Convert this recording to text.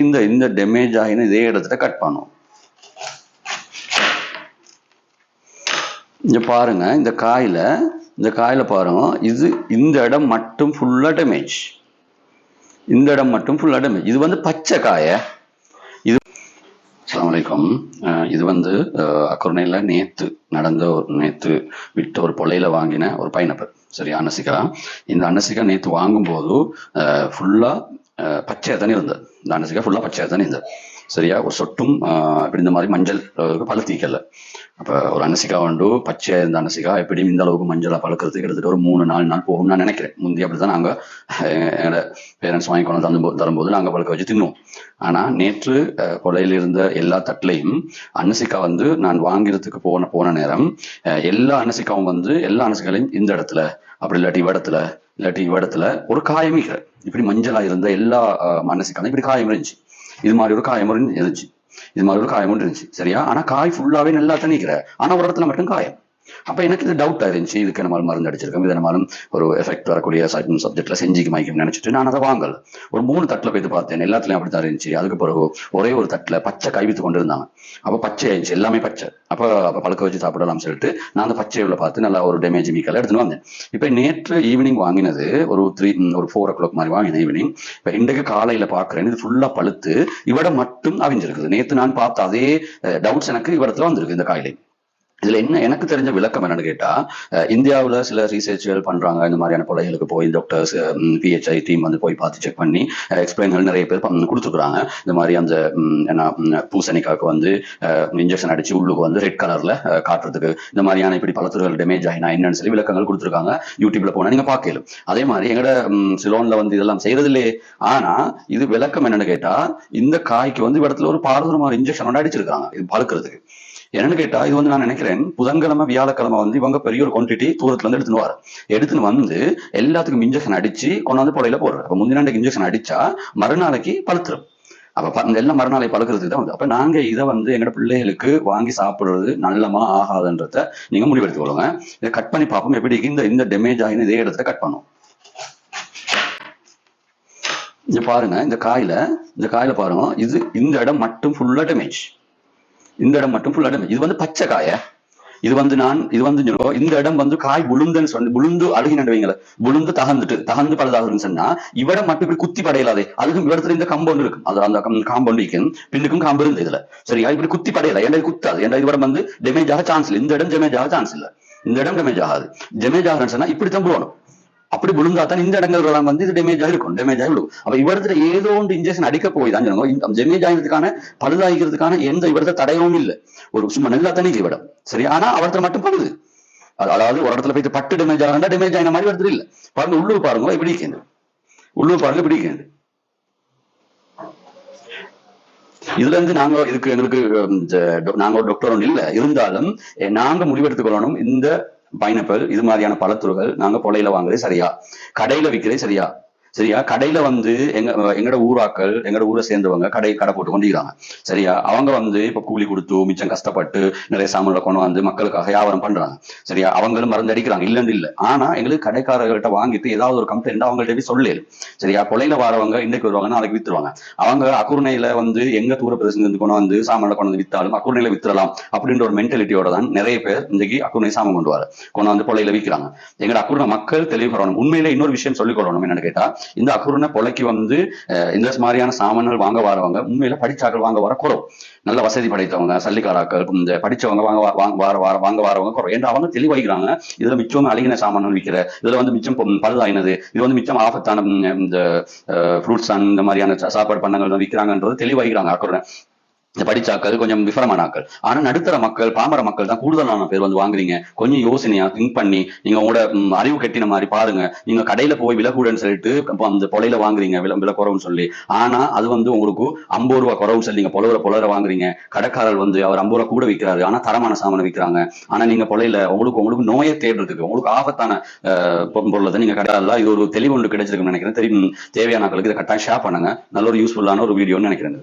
இந்த டேமேஜ் ஆகின இதே இடத்துல கட் பண்ணும். இங்க பாருங்க, இந்த காயில பாருங்க, இது இந்த இடம் மட்டும் ஃபுல்லா டேமேஜ். இந்த இடம் மட்டும் ஃபுல்லா டேமேஜ். இது வந்து பச்சை காய. இது அஸ்ஸலாமு அலைக்கும். இது வந்து அக்குர்ணையில் நேற்று விட்ட ஒரு பொலையில வாங்கின ஒரு பைனாப்பிள். சரி, அன்னசிக்கா. இந்த அன்னசிக்கா நேற்று வாங்கும்போது ஃபுல்லா பச்சையா தானே இருந்தது. இந்த அன்னசிக்கா ஃபுல்லா பச்சையா தானே இருந்தது. சரியா, ஒரு சொட்டும் இப்படி இந்த மாதிரி மஞ்சள் பழுத்திக்கல. அப்போ ஒரு அன்னசிக்கா உண்டு பச்சையா இருந்த அன்னசிக்கா எப்படியும் இந்த அளவுக்கு மஞ்சளா பழுக்கிறதுக்கு கிட்டத்தட்ட ஒரு 3-4 நாள் போகும்னு நான் நினைக்கிறேன். முந்தைய அப்படிதான் நாங்கள் என்னோட பேரண்ட்ஸ் வாங்கி கொண்டு தரும்போது நாங்கள் பழுக்க வச்சு தின்னுவோம். ஆனா நேற்று கொலையில் இருந்த எல்லா தட்டிலையும் அன்னசிக்கா வந்து நான் வாங்கிறதுக்கு போன நேரம் எல்லா அன்னசிக்காவும் வந்து எல்லா அன்னசிக்காலையும் இந்த இடத்துல, அப்படி இல்லாட்டி இவ்விடத்துல ஒரு காயம் இப்படி மஞ்சளா இருந்த எல்லா அன்னசிக்காலும் இப்படி காயம் இருந்துச்சு. இது மாதிரி ஒரு காயம் இருந்துச்சு. சரியா, ஆனா காய் ஃபுல்லாவே நல்லா தண்ணிக்கிற, ஆனா ஒரு இடத்துல மட்டும் காயம். அப்ப எனக்கு இது டவுட் ஆயிருந்துச்சு, இதுக்கு நம்ம மருந்து அடிச்சிருக்கோம், இதை நம்மளும் ஒரு எஃபெக்ட் வரக்கூடிய சப்ஜெக்ட்ல செஞ்சுக்கு மைக்கும் நினைச்சிட்டு நான் அதை வாங்கல. ஒரு 3 தட்டுல போய் பார்த்தேன், எல்லாத்துலயும் அப்படித்தான் இருந்துச்சு. அதுக்கு பிறகு ஒரே ஒரு தட்டுல பச்சை கைவித்து கொண்டு இருந்தாங்க. அப்ப பச்சை ஆயிடுச்சு, எல்லாமே பச்சை. அப்ப பழுக்க வச்சு சாப்பிடலாம் சொல்லிட்டு நான் அந்த பச்சையில பார்த்து நல்லா ஒரு டேமேஜ் மீக்கெல்லாம் எடுத்துன்னு வந்தேன். இப்ப நேற்று ஈவினிங் வாங்கினது ஒரு 4 o'clock மாதிரி வாங்கினேன் ஈவினிங். இப்ப இன்றைக்கு காலையில பாக்குறேன், இது ஃபுல்லா பழுத்து இவட மட்டும் அவிஞ்சிருக்குது. நேற்று நான் பார்த்த அதே டவுட்ஸ் எனக்கு இவடத்துல வந்திருக்கு இந்த காயிலை. இதுல என்ன எனக்கு தெரிஞ்ச விளக்கம் என்னன்னு கேட்டா, இந்தியாவில் சில ரீசர்ச்கள் பண்றாங்க. இந்த மாதிரியான கொலைகளுக்கு போய் டாக்டர்ஸ் பிஹெச்ஐ டீம் வந்து போய் பார்த்து செக் பண்ணி எக்ஸ்பிளைன்கள் நிறைய பேர் கொடுத்துருக்காங்க. இந்த மாதிரி அந்த பூசணிக்காக்கு வந்து இன்ஜெக்ஷன் அடிச்சு உள்ளுக்கு வந்து ரெட் கலர்ல காட்டுறதுக்கு, இந்த மாதிரியான இப்படி பழத்துகள் டேமேஜ் ஆகினா என்னன்னு சொல்லி விளக்கங்கள் கொடுத்துருக்காங்க. யூடியூப்ல போனா நீங்க பார்க்கலாம். அதே மாதிரி எங்கட சிலோன்ல வந்து இதெல்லாம் செய்யறதில்லையே. ஆனா இது விளக்கம் என்னன்னு கேட்டா, இந்த காய்க்கு வந்து இடத்துல ஒரு பாரதூரமான இன்ஜெக்ஷன் வந்து அடிச்சிருக்காங்க இது பழுக்கிறதுக்கு. என்னன்னு கேட்டா, இது வந்து நான் நினைக்கிறேன் புதன்கிழமை வியாழக்கிழமை வந்து இவங்க பெரிய ஒரு குவான்டிட்டி தூரத்துல இருந்து எடுத்துன்னு வந்து எல்லாத்துக்கும் இன்ஜெக்ஷன் அடிச்சு கொண்டாந்து பொலையில போடுறாரு. அப்ப முந்தின நாளைக்கு இன்ஜெக்ஷன் அடிச்சா மறுநாளைக்கு பழுத்துரும். அப்ப எல்லாம் மறுநாளை பழுக்கிறதுக்கு தான் வந்து. அப்ப நாங்க இதை வந்து எங்களோட பிள்ளைகளுக்கு வாங்கி சாப்பிடுறது நல்லமா ஆகாதுன்றத நீங்க முடிவெடுத்துக் கொள்ளுங்க. இதை கட் பண்ணி பார்ப்போம் எப்படி இந்த டேமேஜ் ஆகின இதே இடத்துல கட் பண்ணும். இங்க பாருங்க, இந்த காயில பாருங்க, இது இந்த இடம் மட்டும் ஃபுல்லா டேமேஜ். இந்த இடம் மட்டும் ஃபுல்லா டேமேஜ். இது வந்து பச்சை காய. இது வந்து இந்த இடம் வந்து காய் புழுந்து அழுகினவைங்கள புழுந்து தகந்து பழுதாகுதுன்னு சொன்னா இவடம் மட்டும் இப்படி குத்தி படையலாதே. அதுக்கும் இவடத்துல இந்த கம்பவுண்ட் இருக்கு, அது அந்த காம்பவுண்ட் பின்னுக்கும் காம்பு இருந்து இதுல. சரியா, இப்படி குத்தி படையல, ஏன்னா குத்தாது. ஏன்னா இவடம் வந்து டேமேஜ் ஆக சான்ஸ் இல்லை. இந்த இடம் டேமேஜ் ஆக சான்ஸ் இல்லை. இந்த இடம் டேமேஜ் ஆகாது. டேமேஜ் ஆகுதுன்னு சொன்னா இப்படித்தான் போகணும். அப்படி விழுந்தாத்தான் இந்த இடங்கள் வந்து இது டேமேஜ் ஆகிருக்கும். அப்ப இவரத்துல ஏதோ ஒன்று இன்ஜெக்ஷன் அடிக்க போய் தான் டேமேஜ் ஆகிறதுக்கான பழுதாகிறதுக்கான எந்த இவரத்தை தடையவும் இல்லை. ஒரு சும்மா நல்லா தனி இவ்விடம். சரி, ஆனா அவரத்துல மட்டும் பழுது. அதாவது ஒரு இடத்துல போயிட்டு பட்டு டேமேஜ் ஆகா டேமேஜ் ஆகின மாதிரி இடத்துல இல்ல. பாருங்க உள்ளூர் பாருங்க இப்படி கேந்து, உள்ளூர் பாருங்க இப்படி கேந்து. இதுல இருந்து நாங்க டாக்டர் ஒன்று இல்ல, இருந்தாலும் நாங்க முடிவெடுத்துக் கொள்ளணும். இந்த பைனாப்பிள் இது மாதிரியான பழத்துறைகள் நாங்க பொலையில வாங்குறது சரியா, கடையில விற்கிறது சரியா. கடையில வந்து எங்கட ஊராக்கள், எங்கட ஊரை சேர்ந்தவங்க கடை போட்டு கொண்டிருக்காங்க. சரியா, அவங்க வந்து இப்ப கூலி கொடுத்து மிச்சம் கஷ்டப்பட்டு நிறைய சாமான்களை கொண்டு வந்து மக்களுக்காக வியாபாரம் பண்றாங்க. சரியா, அவங்களும் மருந்து அடிக்கிறாங்க, இல்லன்னு இல்ல. ஆனா எங்களுக்கு கடைக்காரர்கள்ட்ட வாங்கிட்டு ஏதாவது ஒரு கம்ப்ளைண்ட் அவங்கள்ட்ட போய் சொல்லல. சரியா, பொலையில வரவங்க இன்னைக்கு வருவாங்க, நாளைக்கு வித்துருவாங்க. அவங்க அக்குர்ணையில வந்து எங்க தூர பிரதேசம் கொண்டு வந்து சாமான்களை கொண்டு வந்து வித்தாலும் அக்குர்ணையில வித்துறலாம் அப்படின்ற ஒரு மென்டாலிட்டியோட தான் நிறைய பேர் இன்றைக்கு அக்குர்ணை சாமான் கொண்டு வந்து பொலையில விற்கிறாங்க. எங்கட அக்குர்ணை மக்கள் தெளிவு வரணும். உண்மையில இன்னொரு விஷயம் சொல்லிக் கொள்ளணும். என்னன்னு கேட்டா, இந்த அக்குர்ணை பொலைக்கு வந்து இந்த மாதிரியான சாமான்கள் வாங்க வரவங்க உண்மையில படிச்சாக்கள் வாங்க வர குறவு. நல்ல வசதி படைத்தவங்க, சல்லிக்காராக்கள், இந்த படிச்சவங்க வாங்க வரவங்க குறவு. ஏன்னா அவங்க தெளிவாய்க்கிறாங்க, இதுல மிச்சம் அழுகின சாமான்கள் விற்கிற, இதுல வந்து மிச்சம் பழுதாயினது, இது வந்து மிச்சம் ஆபத்தான இந்த ஃப்ரூட்ஸ் இந்த மாதிரியான சாப்பாடு பண்ணங்கள் விற்கிறாங்கன்றது தெளிவாய்க்கிறாங்க அக்குர்ணை. இந்த படிச்சாக்கள் கொஞ்சம் விவரமானாக்கள். ஆனா நடுத்தர மக்கள், பாமர மக்கள் தான் கூடுதலான பேர் வந்து வாங்குறீங்க. கொஞ்சம் யோசனையா திங்க் பண்ணி நீங்க உங்களோட அறிவு கட்டின மாதிரி பாருங்க. நீங்க கடையில போய் விலை கூடன்னு சொல்லிட்டு அந்த பொலையில வாங்குறீங்க, விலை குறவுன்னு சொல்லி. ஆனா அது வந்து உங்களுக்கு 50 ரூபா குறவுன்னு சொல்லி நீங்க பொலர வாங்குறீங்க. கடைக்காரர் வந்து அவர் 50 ரூபா கூட விற்கிறாரு, ஆனா தரமான சாமானை விற்கிறாங்க. ஆனா நீங்க பொலையில உங்களுக்கு நோயை தேடுறதுக்கு, உங்களுக்கு ஆபத்தான பொருளை நீங்க கடையில. இது ஒரு தெளிவு ஒன்று கிடைச்சிருக்குன்னு நினைக்கிறேன். தேவையான இதை கட்டாயம் ஷேர் பண்ணுங்க. நல்ல ஒரு யூஸ்ஃபுல்லான ஒரு வீடியோன்னு நினைக்கிறேன்.